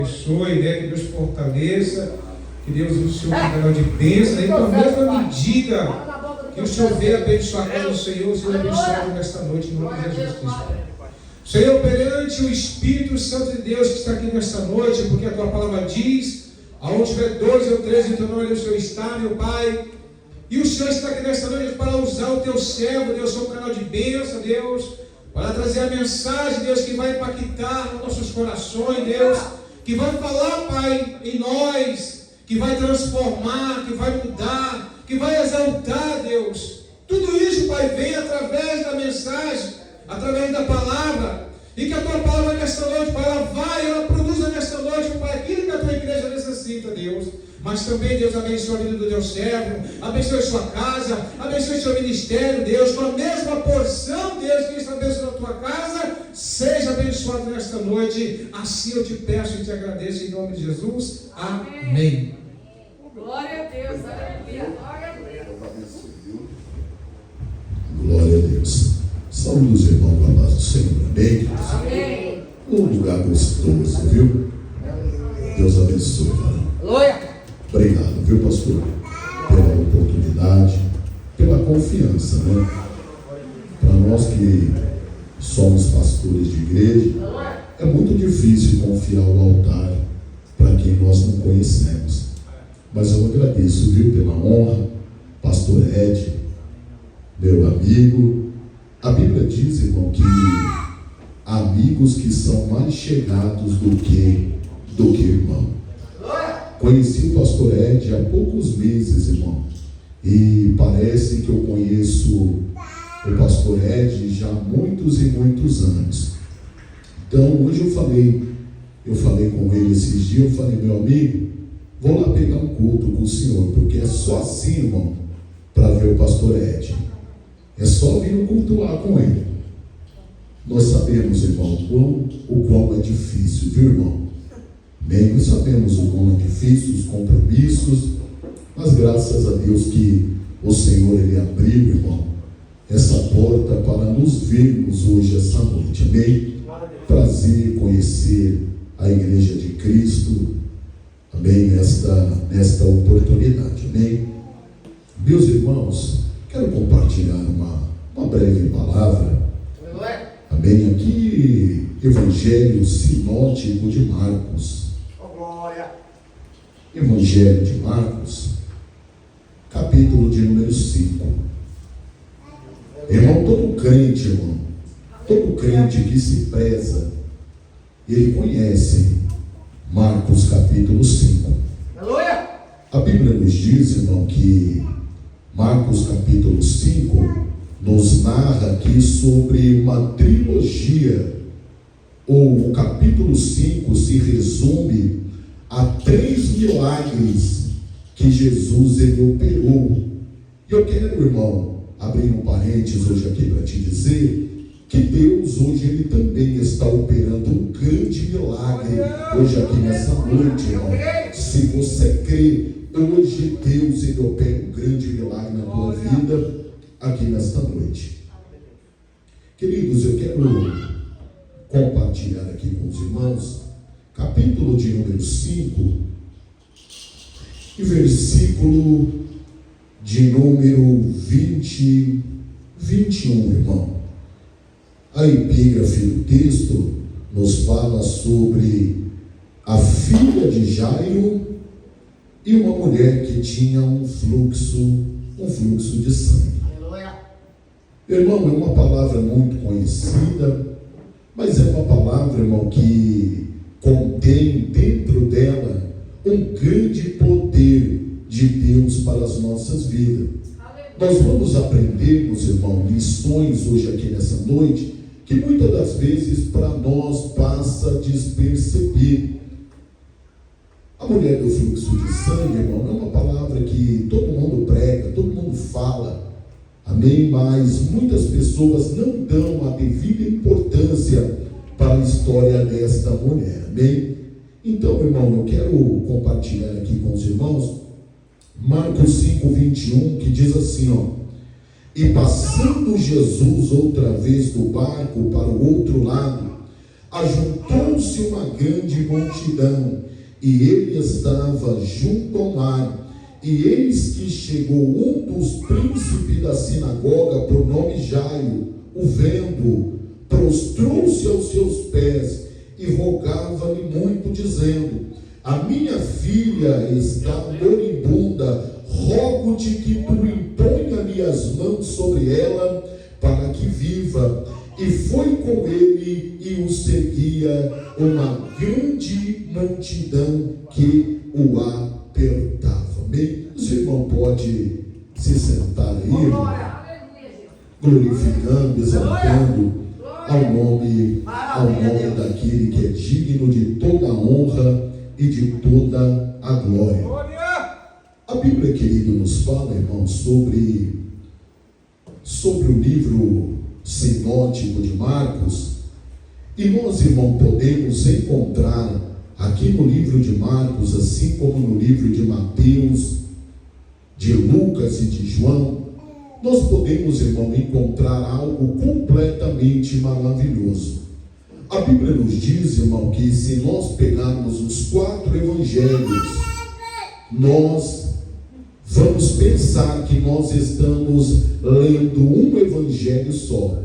abençoe, né? Que Deus fortaleça, que Deus use o Senhor com canal de bênção, né? Então, a mesma medida que o Senhor veio abençoar a casa do Senhor, o Senhor abençoado nesta noite, em nome de Jesus Cristo. Senhor, perante o Espírito Santo de Deus que está aqui nesta noite, porque a tua palavra diz, aonde tiver 12 ou 13, em teu nome o Senhor está, meu Pai. E o Senhor está aqui nesta noite para usar o teu servo, Deus, como canal de bênção, Deus, para trazer a mensagem, Deus, que vai impactar nos nossos corações, Deus, que vai falar, Pai, em nós, que vai transformar, que vai mudar, que vai exaltar, Deus. Tudo isso, Pai, vem através da mensagem, através da palavra, e que a tua palavra nesta noite, Pai, ela produza nesta noite, Pai, aquilo que a tua igreja necessita, Deus. Mas também, Deus, abençoe a vida do teu servo, abençoe a sua casa, abençoe o seu ministério, Deus, com a mesma porção, Deus, que está abençoando a tua casa, seja abençoado nesta noite. Assim eu te peço e te agradeço em nome de Jesus. Amém. Glória a Deus, aleluia, glória a Deus. Glória a Deus. Saúde os irmãos com a paz do Senhor. Amém? Amém. Um lugar gostoso, viu? Deus abençoe, varão. Glória. Obrigado, viu, pastor? Pela oportunidade, pela confiança, né? Para nós que somos pastores de igreja, é muito difícil confiar o altar para quem nós não conhecemos. Mas eu agradeço, viu, pela honra, pastor Ed, meu amigo. A Bíblia diz, irmão, que há amigos que são mais chegados do que irmão. Conheci o pastor Ed há poucos meses, irmão, e parece que eu conheço o pastor Ed já há muitos e muitos anos. Então, hoje eu falei com ele esses dias, eu falei, meu amigo, vou lá pegar um culto com o senhor, porque é só assim, irmão, para ver o pastor Ed. É só vir no culto lá com ele. Nós sabemos, irmão, o quão é difícil, viu, irmão? Bem, nós sabemos o quão é difícil, os compromissos, mas graças a Deus que o Senhor, Ele abriu, irmão, essa porta para nos vermos hoje, essa noite. Amém? Prazer conhecer a Igreja de Cristo, amém, nesta oportunidade, amém? Meus irmãos, quero compartilhar uma breve palavra, amém, aqui, Evangelho Sinótico de Marcos. Evangelho de Marcos, capítulo de número 5. Irmão, todo crente que se preza, ele conhece Marcos capítulo 5. A Bíblia nos diz, irmão, que Marcos capítulo 5 nos narra aqui sobre uma trilogia, ou o capítulo 5 se resume a 3 milagres que Jesus ele operou. E eu quero, irmão, abrir um parênteses hoje aqui para te dizer que Deus hoje ele também está operando um grande milagre hoje aqui nessa noite, irmão. Se você crê, hoje Deus ele opera um grande milagre na tua vida aqui nesta noite. Queridos, eu quero compartilhar aqui com os irmãos capítulo de número 5 e versículo de número 21, irmão. A epígrafe do texto nos fala sobre a filha de Jairo e uma mulher que tinha um fluxo de sangue. Irmão, é uma palavra muito conhecida, mas é uma palavra, irmão, que contém dentro dela um grande poder de Deus para as nossas vidas. Nós vamos aprender, meus irmãos, lições hoje aqui nessa noite, que muitas das vezes para nós passa despercebido. A mulher do fluxo de sangue, irmão, é uma palavra que todo mundo prega, todo mundo fala, amém? Mas muitas pessoas não dão a devida importância para a história desta mulher, amém? Então, irmão, eu quero compartilhar aqui com os irmãos Marcos 5, 21, que diz assim, ó: e passando Jesus outra vez do barco para o outro lado, ajuntou-se uma grande multidão, e ele estava junto ao mar. E eis que chegou um dos príncipes da sinagoga, por nome Jairo, o vendo, prostrou-se aos seus pés e rogava-lhe muito, dizendo: a minha filha está moribunda, rogo-te que tu imponha-lhe as mãos sobre ela, para que viva. E foi com ele e o seguia uma grande multidão que o apertava. Amém? Os irmãos podem se sentar aí, glorificando, exaltando ao nome daquele que é digno de toda a honra e de toda a glória. A Bíblia, querido, nos fala, irmãos, sobre o livro sinótico de Marcos, e nós, irmão, podemos encontrar aqui no livro de Marcos, assim como no livro de Mateus, de Lucas e de João, nós podemos, irmão, encontrar algo completamente maravilhoso. A Bíblia nos diz, irmão, que se nós pegarmos os 4 evangelhos, nós vamos pensar que nós estamos lendo um evangelho só.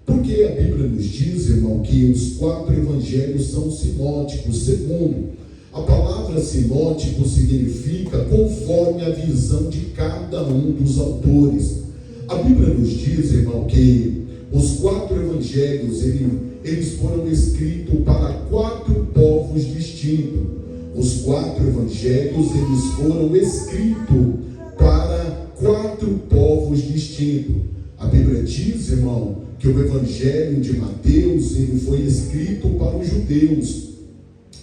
Porque a Bíblia nos diz, irmão, que os 4 evangelhos são sinóticos. Segundo, a palavra sinótico significa conforme a visão de cada um dos autores. A Bíblia nos diz, irmão, que os 4 evangelhos, eles foram escritos para 4 povos distintos. Os 4 evangelhos, eles foram escritos para 4 povos distintos. A Bíblia diz, irmão, que o evangelho de Mateus, ele foi escrito para os judeus.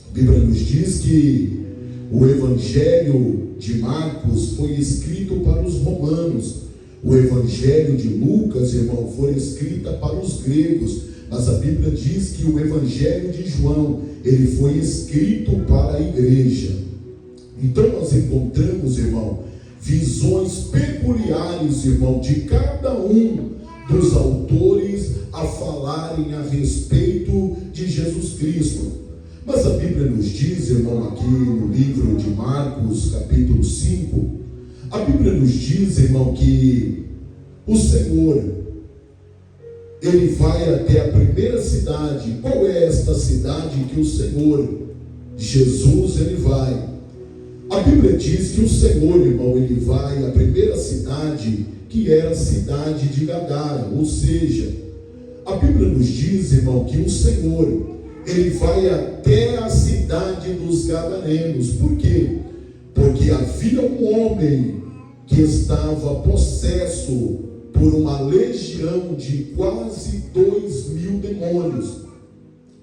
A Bíblia nos diz que o evangelho de Marcos foi escrito para os romanos. O evangelho de Lucas, irmão, foi escrito para os gregos. Mas a Bíblia diz que o evangelho de João, ele foi escrito para a igreja. Então nós encontramos, irmão, visões peculiares, irmão, de cada um dos autores a falarem a respeito de Jesus Cristo. Mas a Bíblia nos diz, irmão, aqui no livro de Marcos, capítulo 5, a Bíblia nos diz, irmão, que o Senhor, ele vai até a primeira cidade. Qual é esta cidade que o Senhor Jesus, ele vai? A Bíblia diz que o Senhor, irmão, ele vai à primeira cidade, que era a cidade de Gadara. Ou seja, a Bíblia nos diz, irmão, que o Senhor, ele vai até a cidade dos gadarenos. Por quê? Porque havia um homem que estava possesso por uma legião de quase 2.000 demônios.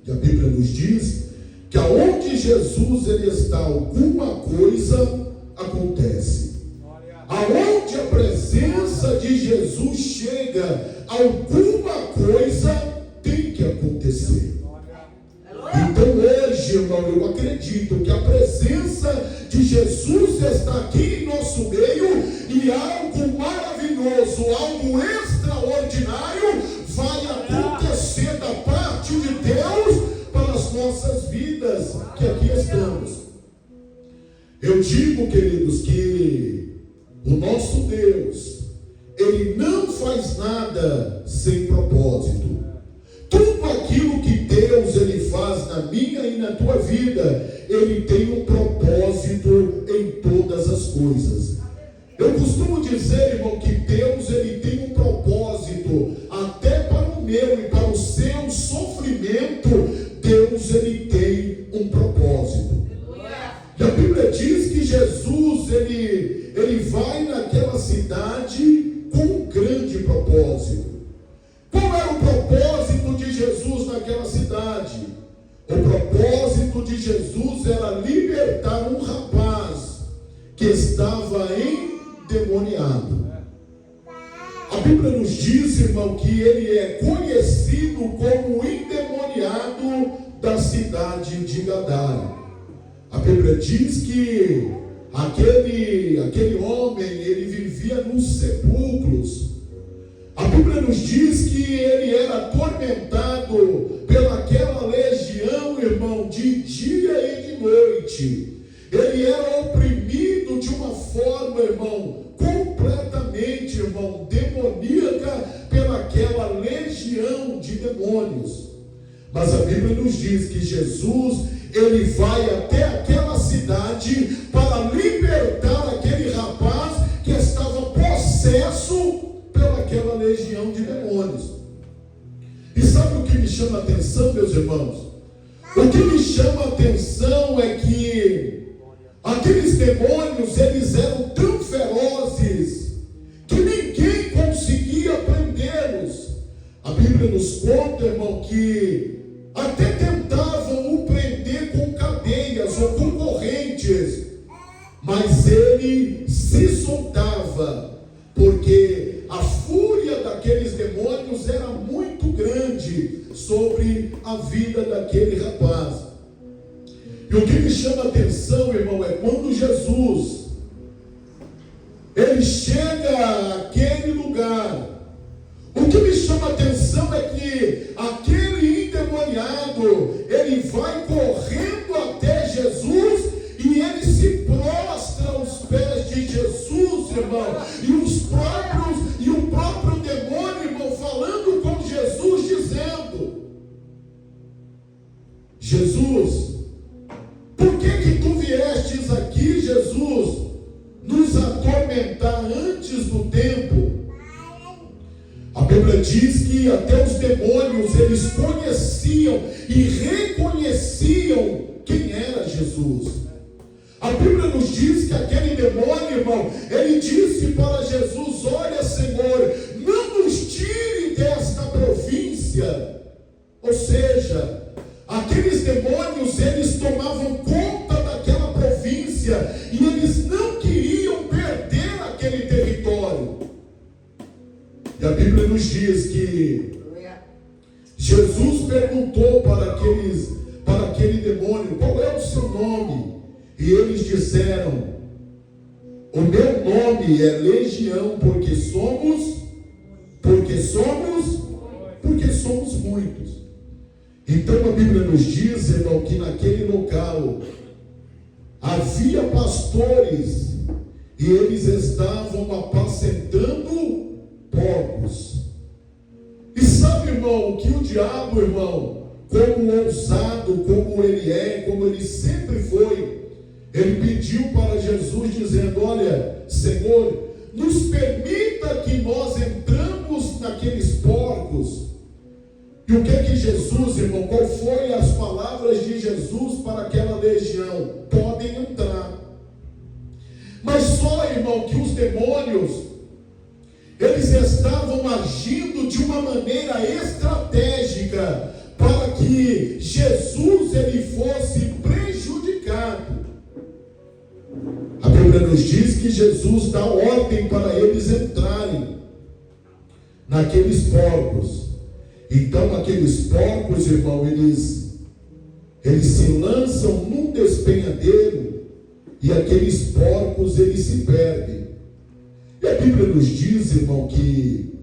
E a Bíblia nos diz que aonde Jesus ele está, alguma coisa acontece. Aonde a presença de Jesus chega, alguma coisa tem que acontecer. Então hoje, irmão, eu acredito que a presença de Jesus está aqui em nosso meio, e algo maravilhoso, algo extraordinário vai acontecer da parte de Deus para as nossas vidas que aqui estamos. Eu digo, queridos, que o nosso Deus, ele não faz nada sem propósito. Tudo aquilo que Deus ele faz na minha e na tua vida, ele tem um propósito em todas as coisas. Eu costumo dizer, irmão, que Deus ele tem um propósito até para o meu e para o seu sofrimento. Deus ele tem um propósito. E a Bíblia diz que Jesus ele vai naquela cidade com um grande propósito. Qual era o propósito de Jesus naquela cidade? O propósito de Jesus era libertar um rapaz que estava endemoniado. A Bíblia nos diz, irmão, que ele é conhecido como endemoniado da cidade de Gadara. A Bíblia diz que aquele homem, ele vivia nos sepulcros. A Bíblia nos diz que ele era atormentado pelaquela legião dia e de noite. Ele era oprimido de uma forma, irmão, completamente, irmão, demoníaca pelaquela legião de demônios. Mas a Bíblia nos diz que Jesus, ele vai até aquela cidade para libertar aquele rapaz que estava possesso pelaquela legião de demônios. E sabe o que me chama a atenção, meus irmãos? O que me chama a atenção é que aqueles demônios, eles eram tão ferozes que ninguém conseguia prendê-los. A Bíblia nos conta, irmão, que até tentavam o prender com cadeias ou com correntes, mas ele se soltava, porque a fúria daqueles demônios era muito grande sobre a vida daquele rapaz. E o que me chama a atenção, irmão, é quando Jesus, ele chega àquele lugar. O que me chama a atenção é que aquele endemoniado, ele vai correndo até Jesus e ele se prostra aos pés de Jesus, irmão. E o próprio demônio, irmão, falando com Jesus, dizendo: Jesus, por que tu viestes aqui, Jesus, nos atormentar antes do tempo? A Bíblia diz que até os demônios, eles conheciam e reconheciam quem era Jesus. A Bíblia nos diz que aquele demônio, irmão, ele disse para Jesus: olha, Senhor, não nos tire desta província. Ou seja, aqueles demônios, eles tomavam conta daquela província e eles não queriam perder aquele território. E a Bíblia nos diz que Jesus perguntou para aquele demônio: qual é o seu nome? E eles disseram: o meu nome é Legião, porque somos muitos. Então a Bíblia nos diz, irmão, que naquele local havia pastores e eles estavam apacentando porcos. E sabe, irmão, que o diabo, irmão, como ousado, como ele é, como ele sempre foi, ele pediu para Jesus dizendo: olha, Senhor, nos permita que nós entramos naqueles porcos. E o que Jesus, irmão, qual foi as palavras de Jesus para aquela legião? Podem entrar. Mas só, irmão, que os demônios, eles estavam agindo de uma maneira estratégica para que Jesus, ele fosse prejudicado. A Bíblia nos diz que Jesus dá ordem para eles entrarem naqueles porcos. Então aqueles porcos, irmão, eles se lançam num despenhadeiro e aqueles porcos, eles se perdem. E a Bíblia nos diz, irmão, que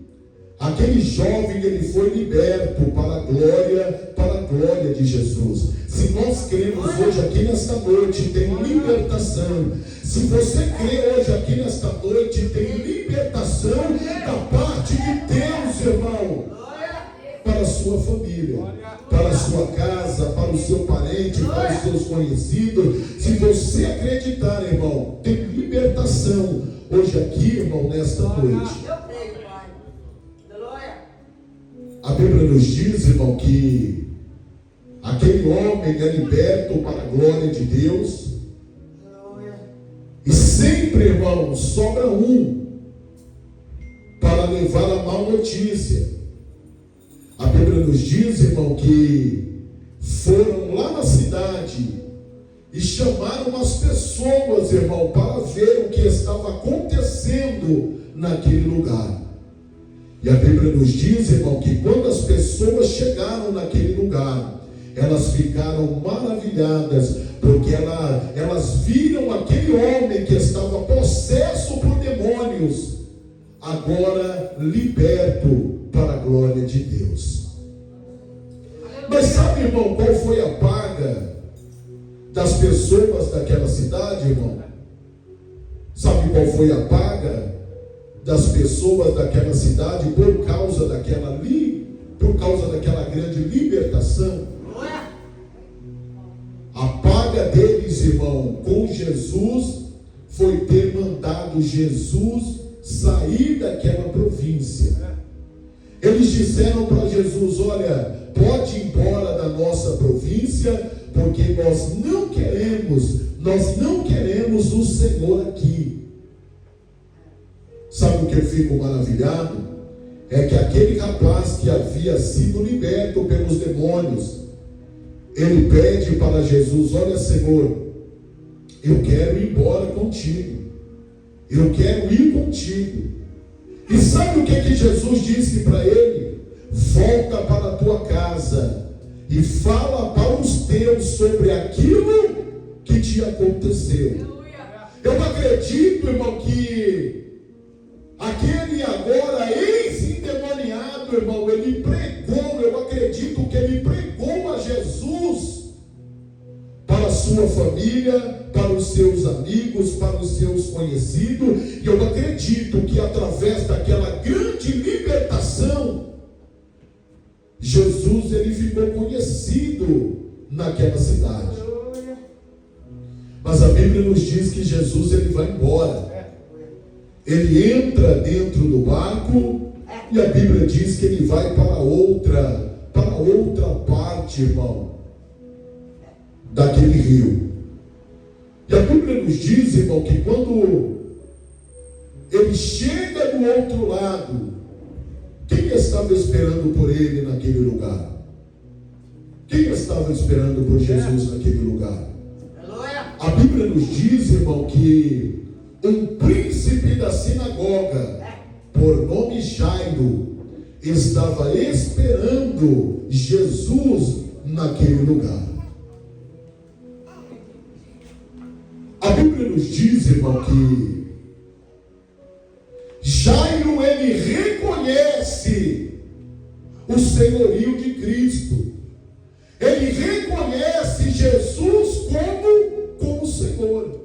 aquele jovem, ele foi liberto para a glória de Jesus. Se nós cremos hoje aqui nesta noite, tem libertação. Se você crê hoje aqui nesta noite, tem libertação da parte de Deus, irmão, para a sua família, para a sua casa, para o seu parente, para os seus conhecidos. Se você acreditar, irmão, tem libertação hoje aqui, irmão, nesta noite. A Bíblia nos diz, irmão, que aquele homem é liberto para a glória de Deus. E sempre, irmão, sobra um para levar a má notícia. A Bíblia nos diz, irmão, que foram lá na cidade e chamaram as pessoas, irmão, para ver o que estava acontecendo naquele lugar. E a Bíblia nos diz, irmão, que quando as pessoas chegaram naquele lugar, elas ficaram maravilhadas, porque elas viram aquele homem que estava possesso por demônios, agora liberto para a glória de Deus. Mas sabe, irmão, qual foi a paga das pessoas daquela cidade, irmão? Sabe qual foi a paga das pessoas daquela cidade por causa daquela grande libertação? A paga deles, irmão, com Jesus, foi ter mandado Jesus sair daquela província. Eles disseram para Jesus: olha, pode ir embora da nossa província, porque nós não queremos o Senhor aqui. Sabe o que eu fico maravilhado? É que aquele rapaz que havia sido liberto pelos demônios, ele pede para Jesus: olha, Senhor, eu quero ir embora contigo, eu quero ir contigo. E sabe o que Jesus disse para ele? Volta para a tua casa e fala para os teus sobre aquilo que te aconteceu. Eu acredito, irmão, que aquele agora ex-endemoniado, irmão, ele pregou, eu acredito que ele pregou a Jesus para a sua família, para os seus amigos, para os seus conhecidos, e eu acredito que através daquela grande libertação, Jesus ele ficou conhecido naquela cidade. Mas a Bíblia nos diz que Jesus ele vai embora. Ele entra dentro do barco e a Bíblia diz que ele vai para outra parte, irmão, daquele rio. E a Bíblia nos diz, irmão, que quando ele chega do outro lado, quem estava esperando por ele naquele lugar? Quem estava esperando por Jesus naquele lugar? A Bíblia nos diz, irmão, que um príncipe da sinagoga, por nome Jairo, estava esperando Jesus naquele lugar. A Bíblia nos diz, irmão, que Jairo ele reconhece o senhorio de Cristo. Ele reconhece Jesus como Senhor.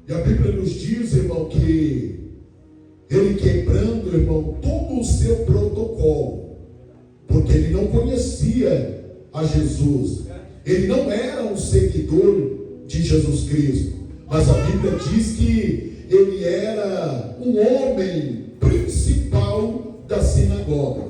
E a Bíblia nos diz, irmão, que ele quebrando, irmão, todo o seu protocolo, porque ele não conhecia a Jesus, ele não era um seguidor de Jesus Cristo, mas a Bíblia diz que ele era um homem principal da sinagoga.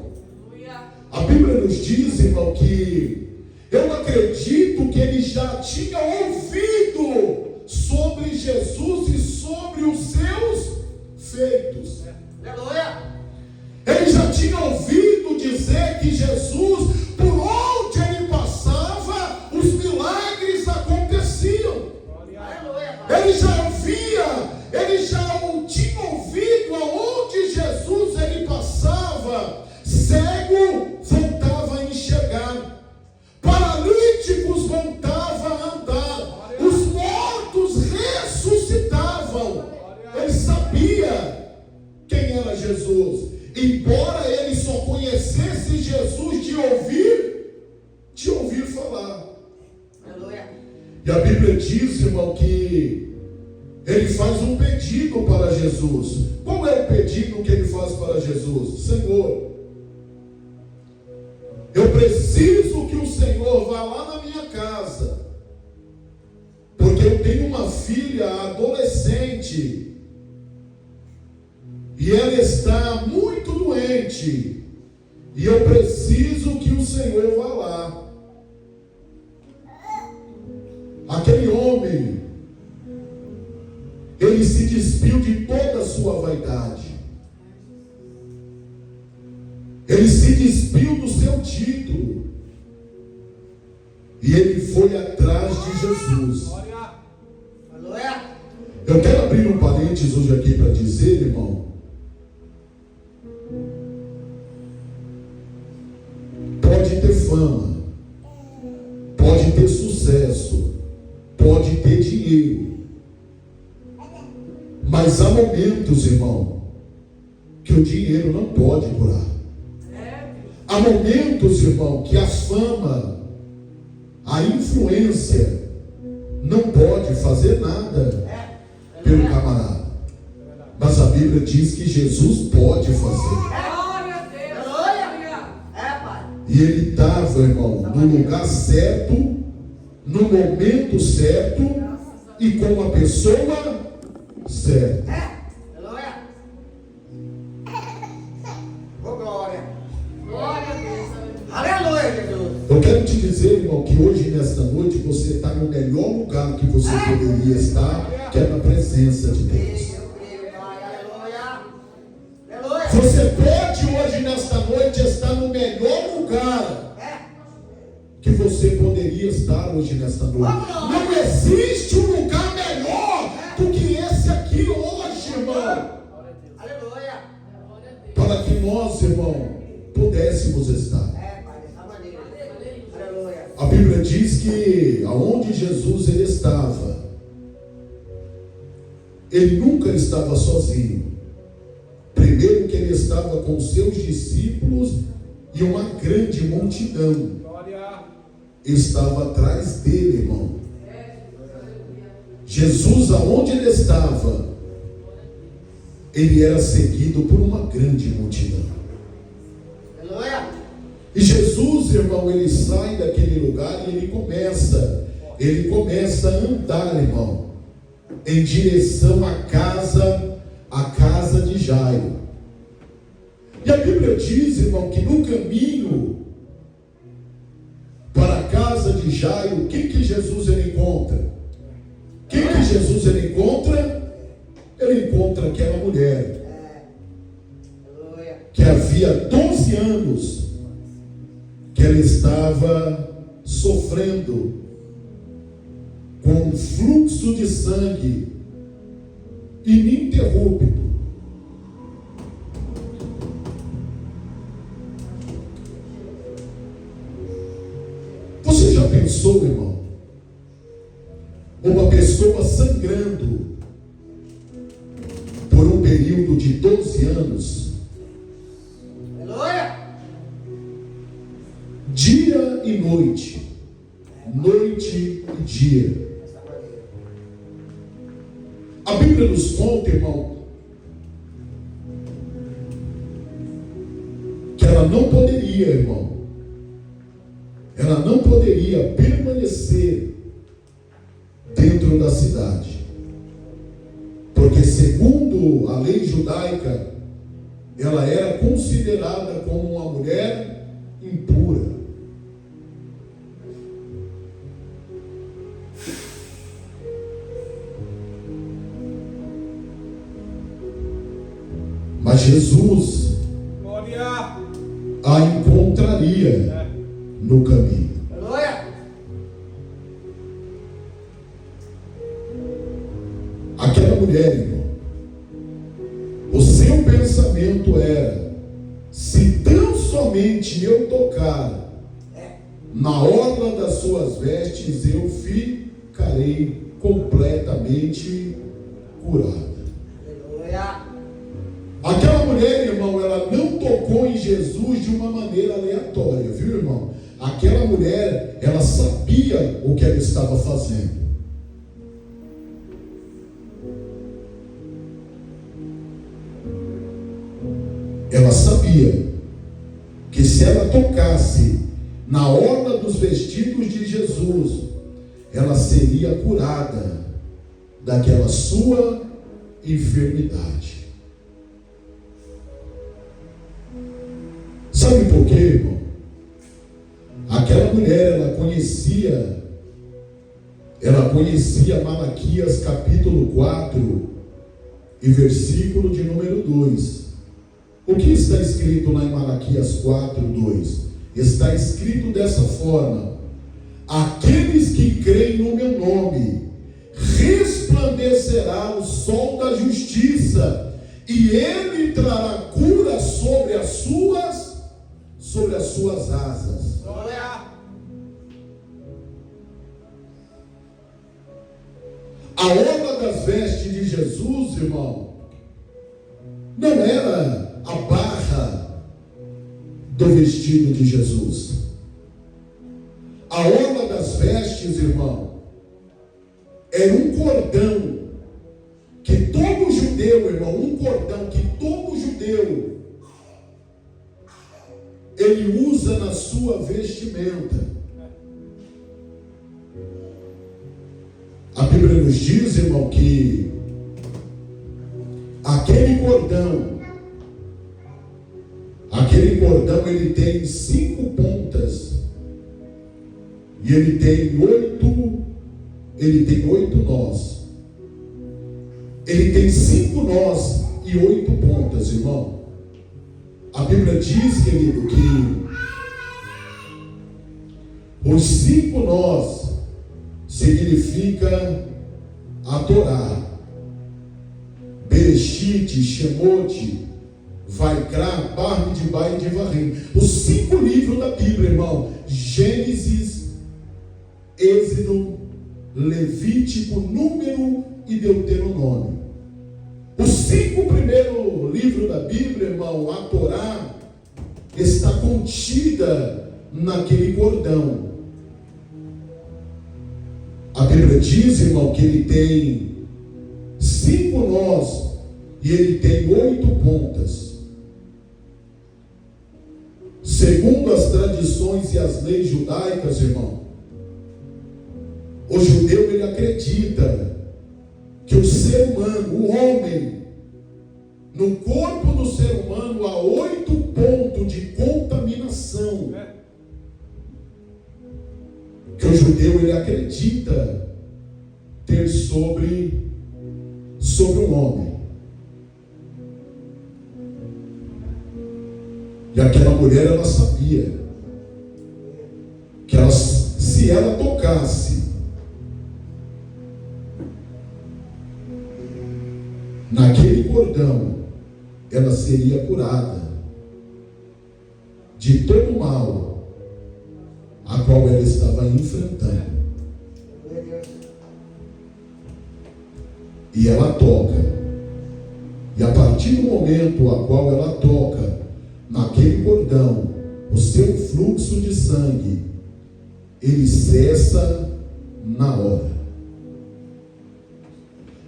A Bíblia nos diz, irmão, que eu acredito que ele já tinha ouvido sobre Jesus e sobre os seus feitos. Ele já tinha ouvido dizer que Jesus, por onde ele passava, os milagres aconteciam. Ele já tinha ouvido aonde Jesus ele passava, cego voltava a enxergar, paralíticos voltavam a andar, os mortos ressuscitavam. Ele sabia quem era Jesus, embora ele só conhecesse Jesus de ouvir falar. E a Bíblia diz, irmão, que ele faz um pedido para Jesus. Qual é o pedido que ele faz para Jesus? Senhor, eu preciso que o Senhor vá lá na minha casa, porque eu tenho uma filha adolescente e ela está muito doente, e eu preciso que o Senhor vá lá. Aquele homem, ele se despiu de toda a sua vaidade, ele se despiu do seu título, e ele foi atrás de Jesus. Eu quero abrir um parênteses hoje aqui para dizer, irmão, pode ter fama, pode ter sucesso, pode ter dinheiro, mas há momentos, irmão, que o dinheiro não pode curar. Há momentos, irmão, que a fama, a influência não pode fazer nada pelo camarada. Mas a Bíblia diz que Jesus pode fazer. Glória a Deus. Glória. E ele estava, irmão, no lugar certo, no momento certo e com a pessoa certa. Glória a Deus. Aleluia, Jesus. Eu quero te dizer, irmão, que hoje, nesta noite, você está no melhor lugar que você poderia estar, que é na presença de Deus. Você pode hoje, nesta noite, estar no melhor lugar que você poderia estar hoje, nesta noite. Não existe um lugar melhor do que esse aqui hoje, irmão. Aleluia. Para que nós, irmão, pudéssemos estar. A Bíblia diz que aonde Jesus ele estava, ele nunca estava sozinho. Primeiro que ele estava com seus discípulos e uma grande multidão estava atrás dele, irmão. Jesus, aonde ele estava, ele era seguido por uma grande multidão. E Jesus, irmão, ele sai daquele lugar e ele começa a andar, irmão, em direção à casa de Jairo. E a Bíblia diz, irmão, que no caminho para a casa de Jairo, quem que Jesus ele encontra? Quem que Jesus ele encontra? Ele encontra aquela mulher que havia 12 anos que ela estava sofrendo com um fluxo de sangue ininterrupto. Você já pensou, irmão, uma pessoa sangrando por um período de 12 anos, dia e noite, noite e dia? A Bíblia nos conta, irmão, que ela não poderia, irmão, ela não poderia permanecer dentro da cidade, porque segundo a lei judaica, ela era considerada como uma mulher impura. Mas Jesus a encontraria no caminho. Aquela mulher, irmão, o seu pensamento era: se tão somente eu tocar na orla das suas vestes, eu ficarei completamente curada. Aquela mulher, irmão, ela não tocou em Jesus de uma maneira aleatória, viu, irmão? Aquela mulher, ela sabia o que ela estava fazendo. Ela sabia que se ela tocasse na orla dos vestidos de Jesus, ela seria curada daquela sua enfermidade. Sabe por quê, irmão? Aquela mulher, ela conhecia Malaquias capítulo 4 e versículo de número 2. O que está escrito lá em Malaquias 4, 2? Está escrito dessa forma: aqueles que creem no meu nome, resplandecerá o sol da justiça, e ele trará cura sobre as suas asas. A orla das vestes de Jesus, irmão, não era a barra do vestido de Jesus. A orla das vestes, irmão, era um cordão que todo judeu, irmão, um cordão que todo judeu ele usa na sua vestimenta. A Bíblia nos diz, irmão, que aquele cordão ele tem 5 pontas e ele tem 8 nós. Ele tem 5 nós e 8 pontas, irmão. A Bíblia diz, querido, que os 5 nós significa adorar. Bereshit, Shemot, Vaikra, Bamidbar e Devarim. Os 5 livros da Bíblia, irmão. Gênesis, Êxodo, Levítico, Número e Deuteronômio. Os 5 primeiros livros da Bíblia, irmão, a Torá está contida naquele cordão. A Bíblia diz, irmão, que ele tem 5 nós e ele tem 8 pontas. Segundo as tradições e as leis judaicas, irmão, o judeu ele acredita que o ser humano, o homem, no corpo do ser humano há 8 pontos de contaminação. Que o judeu ele acredita ter sobre o homem. E aquela mulher ela sabia que se ela tocasse naquele cordão, ela seria curada de todo o mal a qual ela estava enfrentando. E ela toca. E a partir do momento a qual ela toca naquele cordão, o seu fluxo de sangue, ele cessa na hora.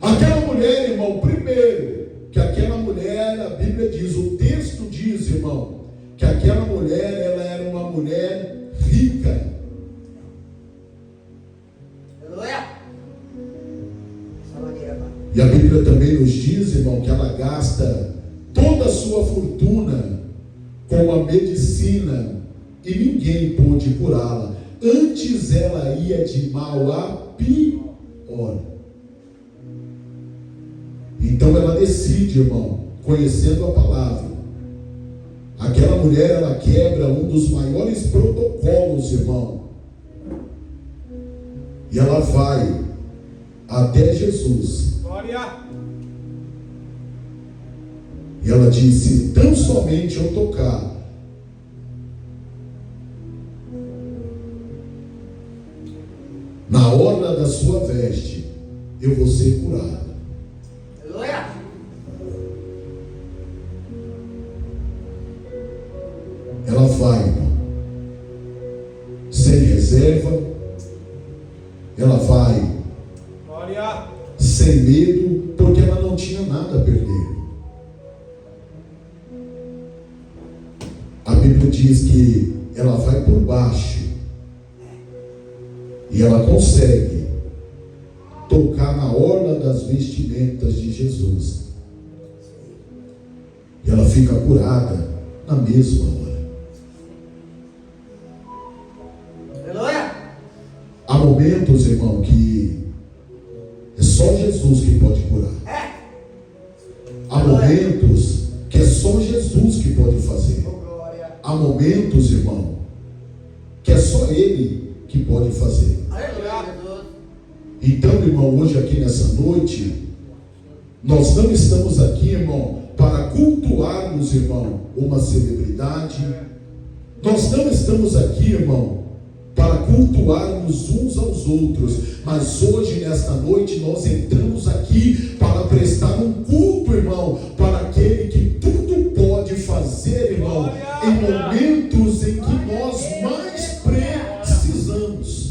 Aquela mulher, irmão, primeiro, que aquela mulher, a Bíblia diz, o texto diz, irmão, que aquela mulher, ela era uma mulher rica. E a Bíblia também nos diz, irmão, que ela gasta toda a sua fortuna com a medicina e ninguém pôde curá-la. Antes ela ia de mal a pior. Então ela decide, irmão, conhecendo a palavra. Aquela mulher, ela quebra um dos maiores protocolos, irmão. E ela vai até Jesus. Glória. E ela disse: tão somente eu tocar na orla da sua veste, eu vou ser curada. Ela vai, irmão, sem reserva. Ela vai sem medo, porque ela não tinha nada a perder. A Bíblia diz que ela vai por baixo e ela consegue tocar na orla das vestimentas de Jesus. E ela fica curada na mesma hora. Há momentos, irmão, que é só Jesus que pode curar. Há momentos que é só Jesus que pode fazer. Há momentos, irmão, que é só Ele que pode fazer. Então, irmão, hoje aqui nessa noite, nós não estamos aqui, irmão, para cultuarmos, irmão, uma celebridade. Nós não estamos aqui, irmão, para cultuarmos uns aos outros, mas hoje, nesta noite, nós entramos aqui para prestar um culto, irmão, para aquele que tudo pode fazer, irmão, em momentos em que nós mais precisamos.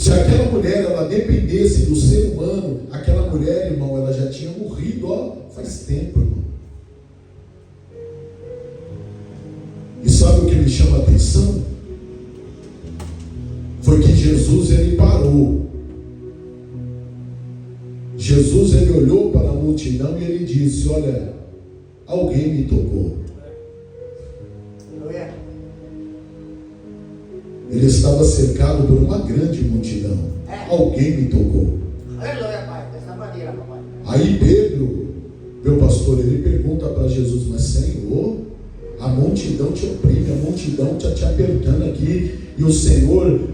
Se aquela mulher, ela dependesse do ser humano, aquela mulher, irmão, ela já tinha morrido, faz tempo, irmão. E sabe o que me chama a atenção? Foi que Jesus, ele parou. Jesus, ele olhou para a multidão e ele disse: olha, alguém me tocou. Ele estava cercado por uma grande multidão. Alguém me tocou. Aí Pedro, meu pastor, ele pergunta para Jesus: mas Senhor, a multidão te oprime, a multidão está te apertando aqui, e o Senhor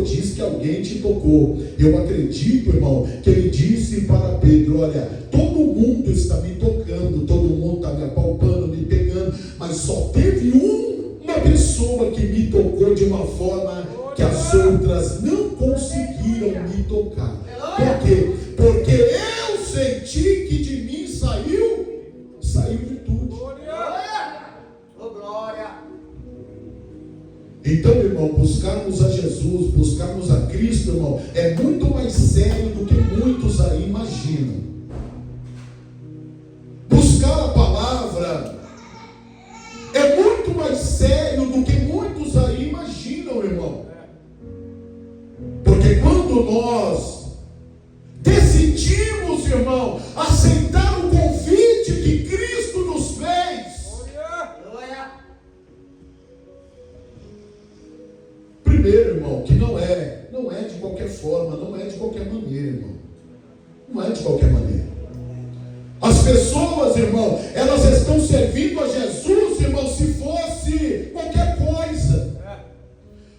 diz que alguém te tocou. Eu acredito, irmão, que ele disse para Pedro: olha, todo mundo está me tocando, todo mundo está me apalpando, me pegando, mas só teve uma pessoa que me tocou de uma forma que as outras não conseguiram me tocar. Por quê? Porque eu senti que de mim saiu virtude. Então, irmão, buscarmos a Jesus, buscarmos a Cristo, irmão, é muito mais sério do que muitos aí imaginam. Buscar a palavra é muito mais sério do que muitos aí imaginam, irmão. Porque quando nós decidimos, irmão, aceitar o convite que Cristo nos fez, primeiro, irmão, que não é de qualquer forma, não é de qualquer maneira, irmão. Não é de qualquer maneira. As pessoas, irmão, elas estão servindo a Jesus, irmão, se fosse qualquer coisa.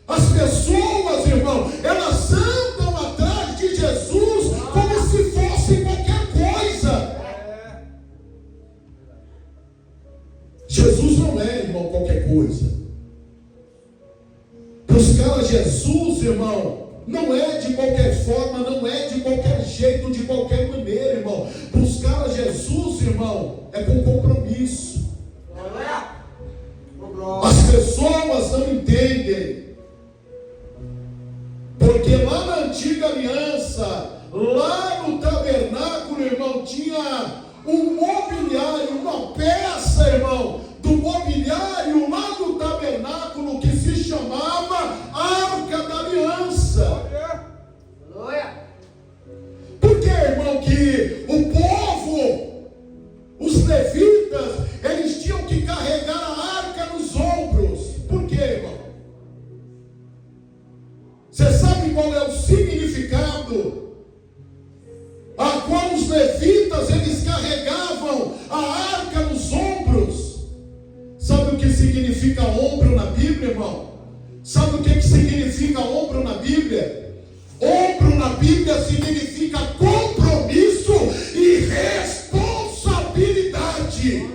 As pessoas, irmão, elas andam atrás de Jesus como se fosse qualquer coisa. Jesus não é, irmão, qualquer coisa. Buscar a Jesus, irmão, não é de qualquer forma, não é de qualquer jeito, de qualquer maneira, irmão. Buscar a Jesus, irmão, é com compromisso. As pessoas não entendem, porque lá na antiga aliança, lá no tabernáculo, irmão, tinha um mobiliário, uma peça, irmão, do mobiliário lá do tabernáculo que se chamava Arca da Aliança. Por que, irmão, que o povo, os levitas, eles tinham que carregar a arca nos ombros? Por quê, irmão? Você sabe qual é o significado a qual os levitas, eles carregavam a arca nos ombros? Sabe o que significa ombro na Bíblia, irmão? Sabe o que significa ombro na Bíblia? Ombro na Bíblia significa compromisso e responsabilidade.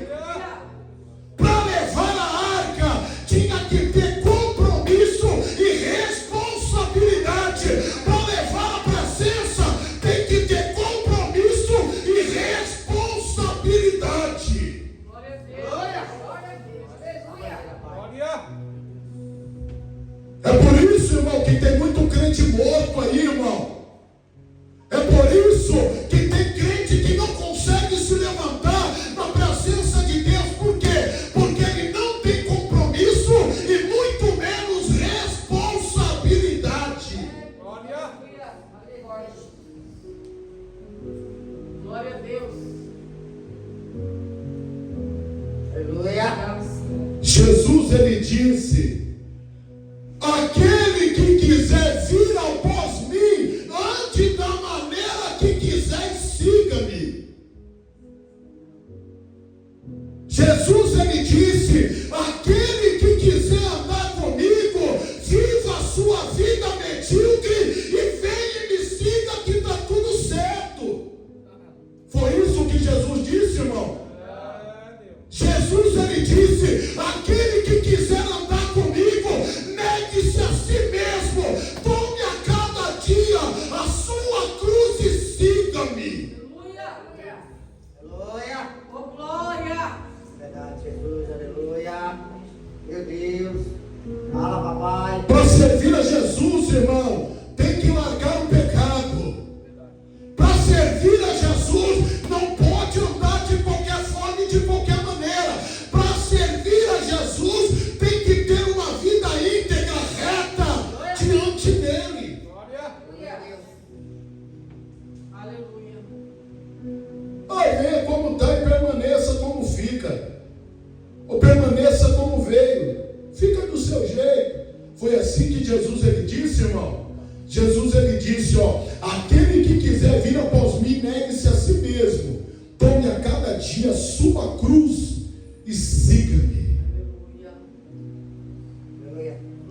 Para levar a arca, tinha que ter compromisso e responsabilidade. Para levar a presença, tem que ter compromisso e responsabilidade. É por isso, irmão, que tem muito crente morto aí, irmão. É por isso que tem crente que não consegue se levantar na presença de Deus. Por quê? Porque ele não tem compromisso e muito menos responsabilidade. Glória a Deus. Aleluia. Jesus, ele disse: aquele que quiser vir após mim, ande da maneira que quiser, siga-me. Jesus, ele disse: aquele que quiser andar comigo, viva a sua vida medíocre e venha e me siga que está tudo certo. Foi isso que Jesus disse, irmão. Jesus, ele disse: aquele que quiser andar comigo, negue-se a si mesmo, tome a cada dia a sua cruz e siga-me. Aleluia. Oh, glória. Verdade, Jesus, aleluia. Meu Deus. Fala, papai. Para servir a Jesus, irmão, tem que largar confiante nele. Aleluia. Vai ver como está e permaneça como fica. Ou permaneça como veio. Fica do seu jeito. Foi assim que Jesus ele disse, irmão. Jesus ele disse, ó, aquele que quiser vir após mim, negue-se a si mesmo. Tome a cada dia a sua cruz e siga-me.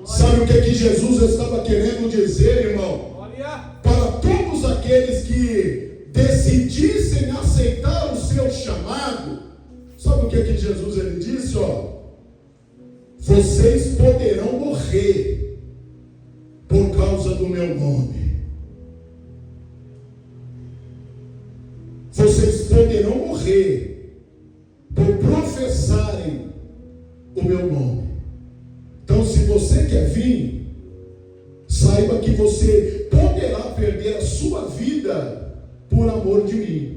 Sabe o que Jesus estava querendo dizer, irmão? Para todos aqueles que decidissem aceitar o seu chamado, sabe o que Jesus ele disse, ó? Vocês poderão morrer por causa do meu nome. Vocês poderão morrer por professarem o meu nome. Então, se você quer vir, saiba que você poderá perder a sua vida por amor de mim.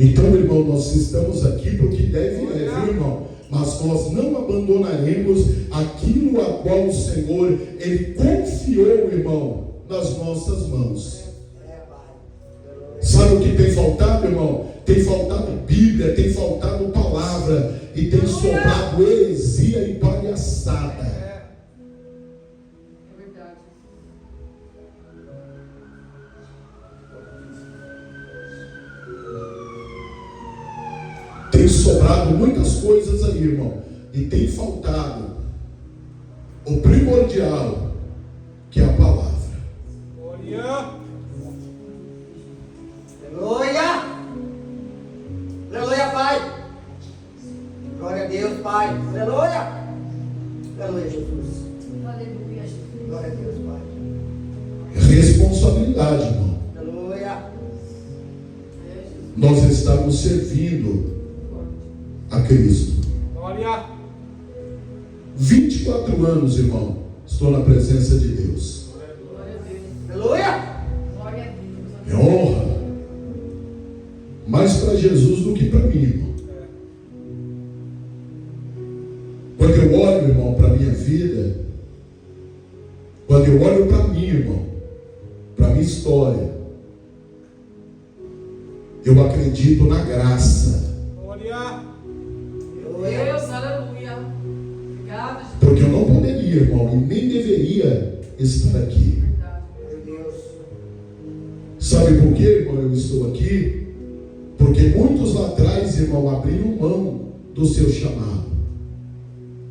Então, irmão, nós estamos aqui para o que deve viu, irmão? Mas nós não abandonaremos aquilo a qual o Senhor, Ele confiou, irmão, nas nossas mãos. Sabe o que tem faltado, irmão? Tem faltado Bíblia, tem faltado palavra, e tem sobrado heresia e palhaçada. É verdade. Tem sobrado muitas coisas aí, irmão, e tem faltado o primordial, que é a palavra. Aleluia. Aleluia, Pai. Glória a Deus, Pai. Aleluia. Aleluia, Jesus. Aleluia, Jesus. Glória a Deus, Pai. Responsabilidade, irmão. Aleluia. Nós estamos servindo a Cristo. 24 anos, irmão, estou na presença de Deus. Glória a Deus. Aleluia. Glória a Deus. É honra. Mais para Jesus do que para mim, irmão. Quando eu olho, irmão, para a minha vida, quando eu olho para mim, irmão, para a minha história, eu acredito na graça. Deus, aleluia. Obrigado, Jesus. Porque eu não poderia, irmão, e nem deveria estar aqui. Meu Deus. Sabe por quê, irmão, eu estou aqui? Porque muitos lá atrás, irmão, abriram mão do seu chamado.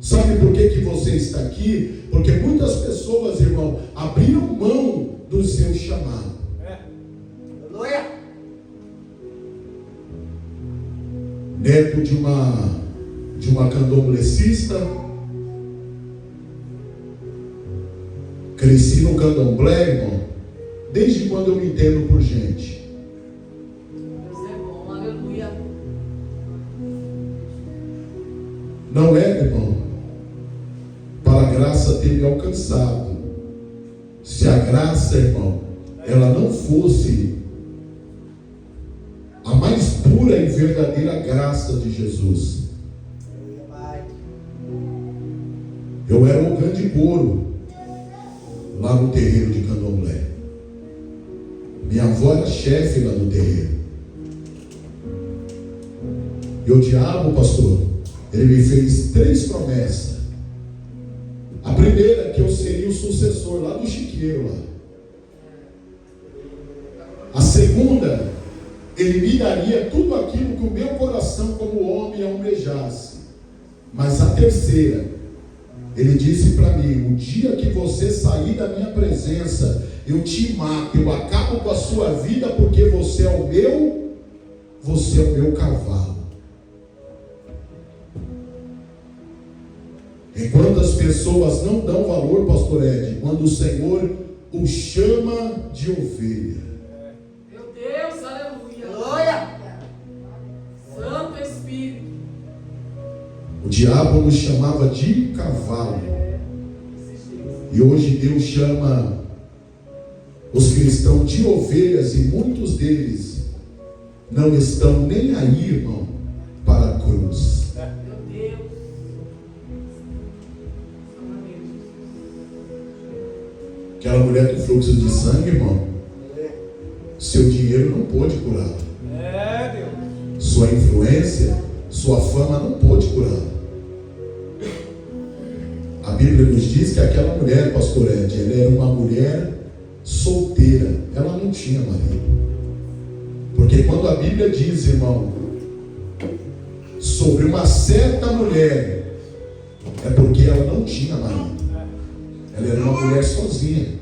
Sabe por que você está aqui? Porque muitas pessoas, irmão, abriram mão do seu chamado. Aleluia. Neto de uma candomblessista, cresci no candomblé, irmão, desde quando eu me entendo por gente. Deus é bom, aleluia. Não é, irmão, para a graça ter me alcançado. Se a graça, irmão, ela não fosse a mais pura e verdadeira graça de Jesus, eu era um grande couro lá no terreiro de Candomblé. Minha avó era chefe lá no terreiro. E o diabo, pastor, ele me fez 3 promessas. A primeira, que eu seria o sucessor lá do chiqueiro lá. A segunda, ele me daria tudo aquilo que o meu coração como homem almejasse. Mas a terceira, ele disse para mim: o dia que você sair da minha presença, eu te mato, eu acabo com a sua vida, porque você é o meu cavalo. Enquanto as pessoas não dão valor, pastor Ed, quando o Senhor o chama de ovelha. Meu Deus, aleluia. Aleluia. Santo Espírito. O diabo nos chamava de cavalo. E hoje Deus chama os cristãos de ovelhas, e muitos deles não estão nem aí, irmão, para a cruz. Meu Deus. Aquela mulher do fluxo de sangue, irmão, seu dinheiro não pôde curá-la. Sua influência, sua fama não pôde curá-la. A Bíblia nos diz que aquela mulher, pastor Ed, ela era uma mulher solteira. Ela não tinha marido. Porque quando a Bíblia diz, irmão, sobre uma certa mulher, é porque ela não tinha marido. Ela era uma mulher sozinha.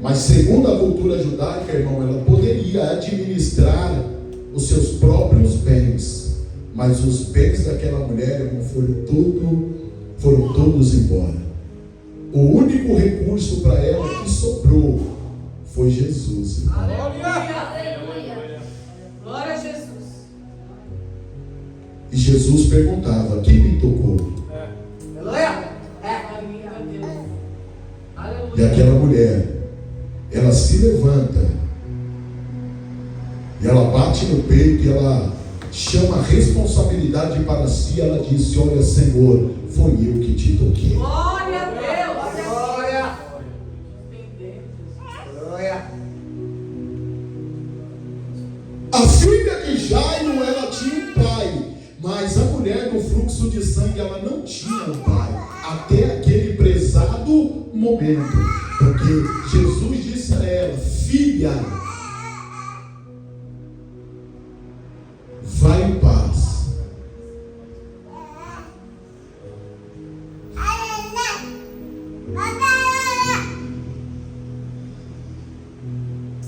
Mas segundo a cultura judaica, irmão, ela poderia administrar os seus próprios bens. Mas os bens daquela mulher, irmão, foram todos embora. O único recurso para ela que sobrou foi Jesus, irmão. Aleluia. Glória a Jesus. E Jesus perguntava: quem me tocou? Aleluia. E aquela mulher, ela se levanta e ela bate no peito e ela chama a responsabilidade para si. Ela disse: olha, Senhor, foi eu que te toquei. Glória a Deus. Glória. Glória. A filha de Jairo, ela tinha um pai, mas a mulher do fluxo de sangue, ela não tinha um pai, até aquele prezado momento, porque Jesus disse a ela: filha, vai em paz.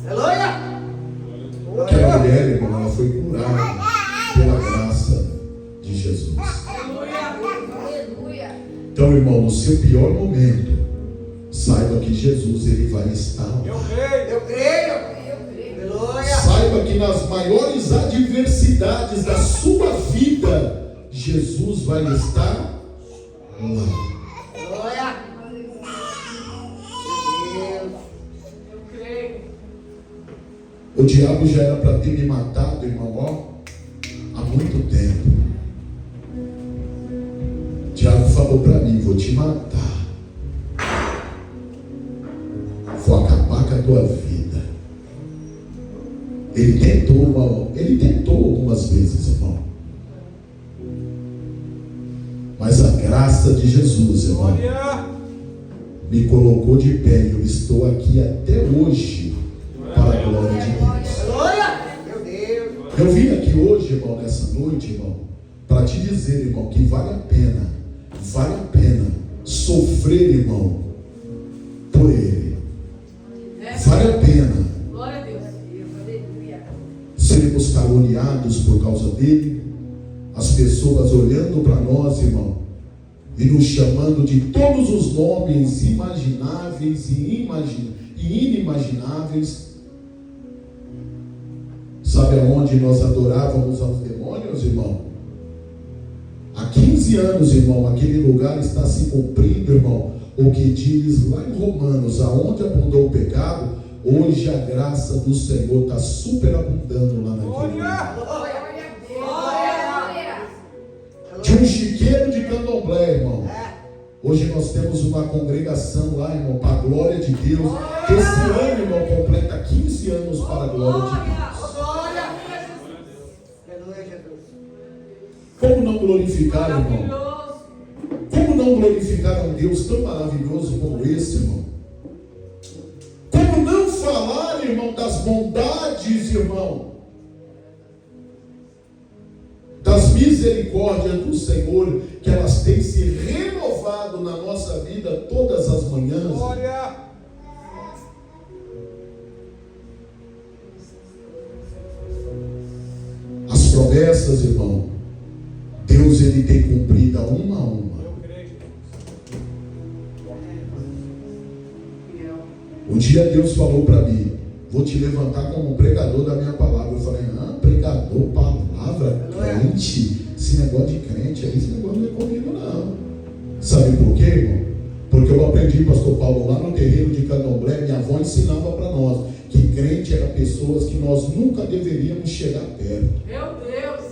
Aleluia. Aquela mulher, irmão, ela foi curada pela graça de Jesus. Aleluia. Então, irmão, no seu pior momento, saiba que Jesus, ele vai estar lá. Eu creio. Aleluia. Saiba que nas maiores adversidades da sua vida, Jesus vai estar lá. Aleluia. Deus. Eu creio. O diabo já era para ter me matado, irmão, ó, há muito tempo. O diabo falou para mim: vou te matar, vou acabar com a tua vida. Ele tentou algumas vezes, irmão. Mas a graça de Jesus, irmão, me colocou de pé e eu estou aqui até hoje para a glória de Deus. Aleluia. Meu Deus. Eu vim aqui hoje, irmão, nessa noite, irmão, para te dizer, irmão, que vale a pena sofrer, irmão, por Ele. Vale a pena Glória a Deus. Aleluia. sermos caluniados por causa dele, as pessoas olhando para nós, irmão, e nos chamando de todos os nomes imagináveis e inimagináveis. Sabe aonde nós adorávamos aos demônios, irmão? Há 15 anos, irmão, aquele lugar está se cumprindo, irmão, o que diz lá em Romanos: aonde abundou o pecado, hoje a graça do Senhor está superabundando lá naquele lugar. Glória a Deus. De um chiqueiro de candomblé, irmão, hoje nós temos uma congregação lá, irmão, para a glória de Deus, que esse ano, irmão, completa 15 anos para a glória de Deus. Glória. Aleluia, Jesus. Como não glorificar, irmão? Maravilhoso. Como não glorificar a um Deus tão maravilhoso como esse, irmão? Como não falar, irmão, das bondades, irmão, das misericórdias do Senhor, que elas têm se renovado na nossa vida todas as manhãs. As promessas, irmão, Deus, ele tem cumprido a uma. Um dia Deus falou para mim: vou te levantar como pregador da minha palavra. Eu falei: pregador, palavra, crente, esse negócio de crente aí, esse negócio não é comigo não. Sabe por quê, irmão? Porque eu aprendi, pastor Paulo, lá no terreiro de Candomblé, minha avó ensinava para nós que crente era pessoas que nós nunca deveríamos chegar perto. Meu Deus.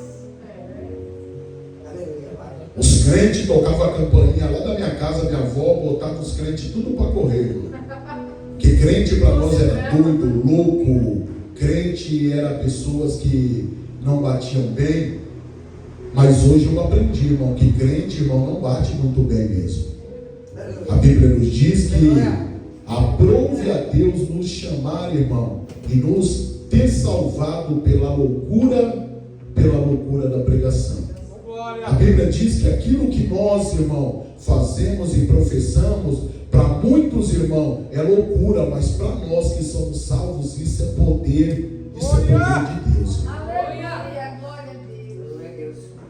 Aleluia, Pai. Os crentes tocavam a campainha lá da minha casa, minha avó botava os crentes tudo para correr, irmão. Porque crente para nós era doido, louco. Crente era pessoas que não batiam bem. Mas hoje eu aprendi, irmão, que crente, irmão, não bate muito bem mesmo. A Bíblia nos diz que aprove a Deus nos chamar, irmão, e nos ter salvado pela loucura da pregação. A Bíblia diz que aquilo que nós, irmão, fazemos e professamos, para muitos, irmão, é loucura, mas para nós que somos salvos, isso é poder de Deus.